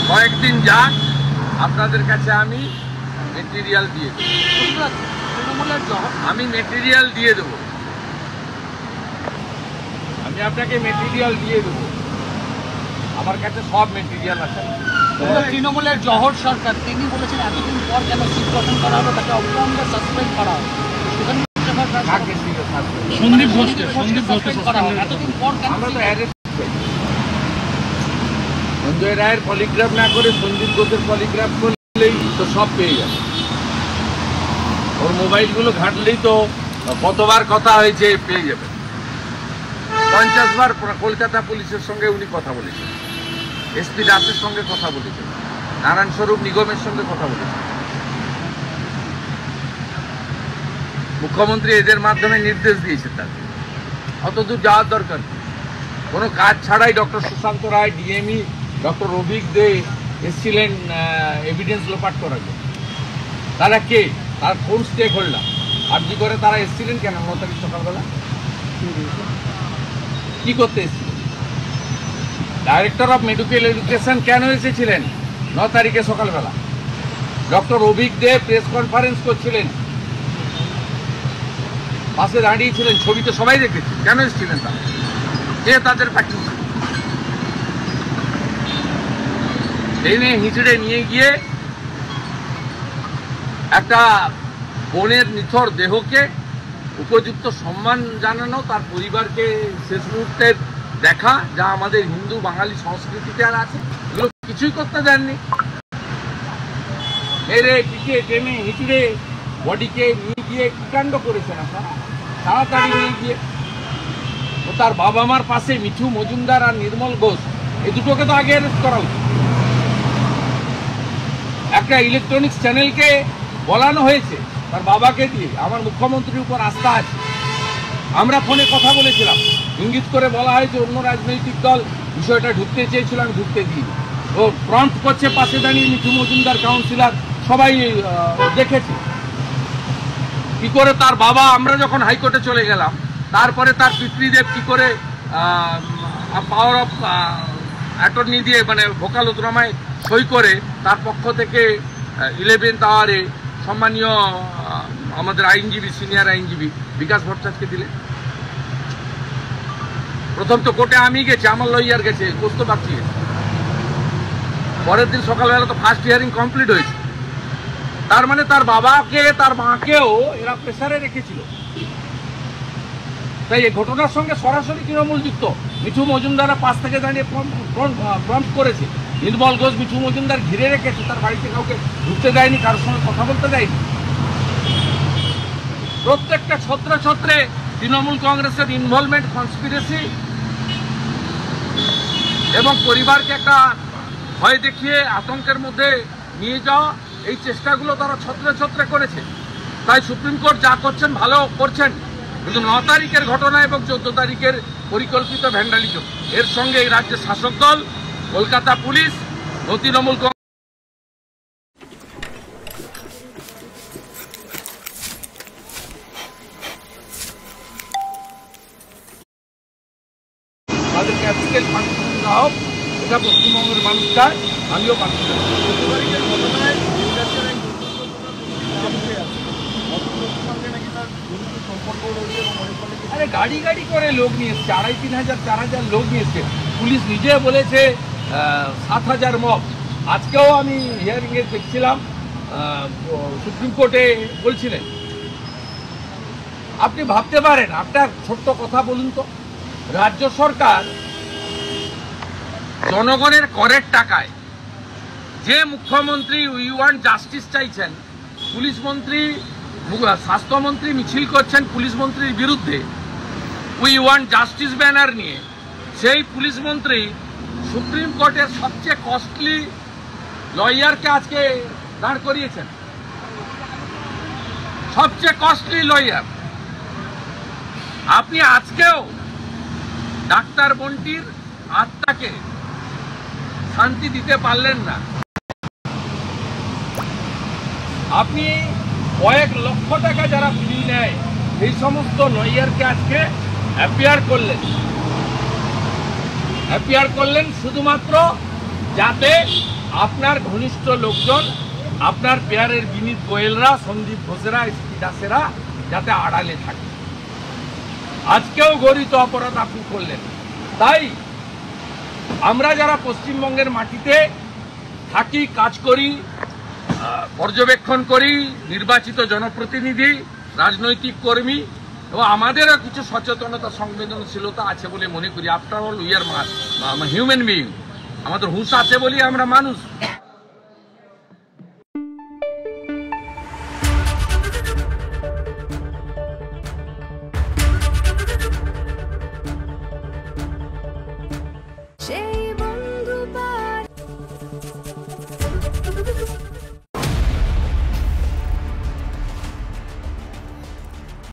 কয়েকদিন যাক আপনাদের কাছে আমি মেটেরিয়াল দিয়ে দেব। আমি মেটেরিয়াল দিয়ে দেব, আমি আপনাকে মেটেরিয়াল দিয়ে দেব। আমার কাছে সব মেটেরিয়াল আছে। তৃণমূলের জহর সরকার তিনি বলেছেন এতদিন পর কেন সিট গঠন করা হলো, তাকে অবিলম্বে সাসপেন্ড করা হবে। সন্দীপ ঘোষকে এতদিন পর কেন? আমরা তো অ্যারেস্ট সঞ্জয় রায়ের পলিগ্রাফ না করে সন্দীপ ঘোষের পলিগ্রাফ করলেই তো সব পেয়ে যাবে। ওর মোবাইলগুলো ঘাটলেই তো কতবার কথা হয়েছে পেয়ে যাবে। 50 বার কলকাতা পুলিশের সঙ্গে উনি কথা বলেছেন, এসপি দাসের সঙ্গে কথা বলেছেন, নারায়ণ স্বরূপ নিগমের সঙ্গে কথা বলেছেন। মুখ্যমন্ত্রী এদের মাধ্যমে নির্দেশ দিয়েছেন তাকে। অতদূর যাওয়ার দরকার নেই। কোনো কাজ ছাড়াই ডক্টর সুশান্ত রায়, ডিএমই, ডক্টর অভিক দে এসেছিলেন এভিডেন্স লোপাট করার জন্য। তারা কে? তার কোন স্টেক হোল্ডার? আর্জি করে তারা এসেছিলেন কেন 9 তারিখ সকালবেলা? কি করতে এসেছিলেন? ডাইরেক্টর অফ মেডিকেল এডুকেশন কেন এসেছিলেন 9 তারিখে সকালবেলা? ডক্টর অভিক দে প্রেস কনফারেন্স করছিলেন, পাশে দাঁড়িয়েছিলেন, ছবি তো সবাই দেখেছে। কেন এসেছিলেন তারা? কে তাদের পাঠিয়েছে? ট্রেনে হিঁচড়ে নিয়ে গিয়ে একটা বোনের নিথর দেহকে উপযুক্ত সম্মান জানানো, তার পরিবারকে শেষ মুহূর্তের দেখা, যা আমাদের হিন্দু বাঙালি সংস্কৃতিতে আর আছে, এগুলো কিছুই করতে দেননি। মেরে পিটিয়ে ট্রেনে হিঁচড়ে বডিকে নিয়ে গিয়ে কি কাণ্ড করেছেন আপনারা? তাড়াতাড়ি নিয়ে গিয়ে ও তার বাবা মার পাশে মিঠু মজুমদার আর নির্মল ঘোষ, এই দুটোকে তো আগে অ্যারেস্ট করা উচিত। একটা ইলেকট্রনিক্স চ্যানেলকে বলানো হয়েছে তার বাবাকে দিয়ে। আমার মুখ্যমন্ত্রীর উপর আস্থা আছে, আমরা ফোনে কথা বলেছিলাম, ইঙ্গিত করে বলা হয়েছে অন্য রাজনৈতিক দল বিষয়টা ঢুকতে চেয়েছিল, আমি ঢুকতে দিই। ও প্রম্পট করছে পাশে দাঁড়িয়ে মিঠু মজুমদার, কাউন্সিলর, সবাই দেখেছে কি করে তার বাবা। আমরা যখন হাইকোর্টে চলে গেলাম, তারপরে তার পিতৃদেব কি করে পাওয়ার অফ অ্যাটর্নি দিয়ে, মানে ভোকালতনামায় সই করে তার পক্ষ থেকে 11th আওয়ারে সম্মানীয় আমাদের আইনজীবী, সিনিয়র আইনজীবী বিকাশ ভট্টাচার্যকে দিলে। প্রথম তো কোর্টে আমি গেছি, আমার লয়ার গেছে, কোর্ট তো বাকি গেছে। পরের দিন সকালবেলা তো ফার্স্ট হিয়ারিং কমপ্লিট হয়েছে। তার মানে তার বাবাকে, তার মাকেও এরা প্রেসারে রেখেছিল। তাই এই ঘটনার সঙ্গে সরাসরি তৃণমূল যুক্ত। মিঠু মজুমদাররা পাশ থেকে দাঁড়িয়ে প্রম্পট করেছে, নির্মল ঘোষ মিঠু মজুমদার ঘিরে রেখেছে, তার বাড়িতে কাউকে ঢুকতে দেয়নি, কারোর সঙ্গে কথা বলতে দেয়নি। প্রত্যেকটা ছত্রে ছত্রে তৃণমূল কংগ্রেসের ইনভলভমেন্ট, কনস্পিরেসি এবং পরিবারকে একটা ভয় দেখিয়ে আতঙ্কের মধ্যে নিয়ে যাওয়া, এই চেষ্টাগুলো তারা ছত্রে ছত্রে করেছে। তাই সুপ্রিম কোর্ট যা করছেন ভালো করছেন, কিন্তু 9 তারিখের ঘটনা এবং 14 তারিখের পরিকল্পিত ভ্যান্ডালিজম, এর সঙ্গে এই রাজ্যের শাসক দল, কলকাতা পুলিশ, তৃণমূল তাদেরকে অ্যাপ্লিকেশন ফাংশন দেওয়া হোক, এটা পশ্চিমবঙ্গের মানুষ চায়, আমিও পাচ্ছি। আরে গাড়ি গাড়ি করে লোক নিয়ে এসছে, 2500, 3000, 4000 লোক নিয়ে এসছে। পুলিশ নিজে বলেছে 7000 মব। আজকেও আমি হিয়ারিংয়ে দেখছিলাম, সুপ্রিম কোর্টে বলছিলেন। আপনি ভাবতে পারেন, আপনার ছোট্ট কথা বলুন তো, রাজ্য সরকার জনগণের করের টাকায় যে মুখ্যমন্ত্রী উই ওয়ান্ট জাস্টিস চাইছেন, পুলিশ মন্ত্রী, স্বাস্থ্যমন্ত্রী মিছিল করছেন পুলিশ মন্ত্রীর বিরুদ্ধে উই ওয়ান্ট জাস্টিস ব্যানার নিয়ে, সেই পুলিশ মন্ত্রী সুপ্রিম কোর্টের সবচেয়ে কস্টলি লয়ারকে আজকে দাঁড় করিয়েছেন। সবচেয়ে কস্টলি লয়ার। আপনি আজকেও ডাক্তার বন্টির আত্মাকে শান্তি দিতে পারলেন না। আপনি কয়েক লক্ষ টাকা যারা ফি নেয়, এই সমস্ত লয়ারকে আজকে অ্যাপিয়ার করলেন। অ্যাপিয়ার করলেন শুধুমাত্র যাতে আপনার ঘনিষ্ঠ লোকজন, আপনার পেয়ারের বিনীত গোয়েলরা, সন্দীপ ঘোষেরা, এসপি দাসেরা যাতে আড়ালে থাকে। আজকেও গরিত অপরাধ আপনি করলেন। তাই আমরা যারা পশ্চিমবঙ্গের মাটিতে থাকি, কাজ করি, পর্যবেক্ষণ করি, নির্বাচিত জনপ্রতিনিধি, রাজনৈতিক কর্মী, এবং আমাদেরও কিছু সচেতনতা, সংবেদনশীলতা আছে বলে মনে করি। After all we are human being, আমাদের হুঁশ আছে বলি আমরা মানুষ।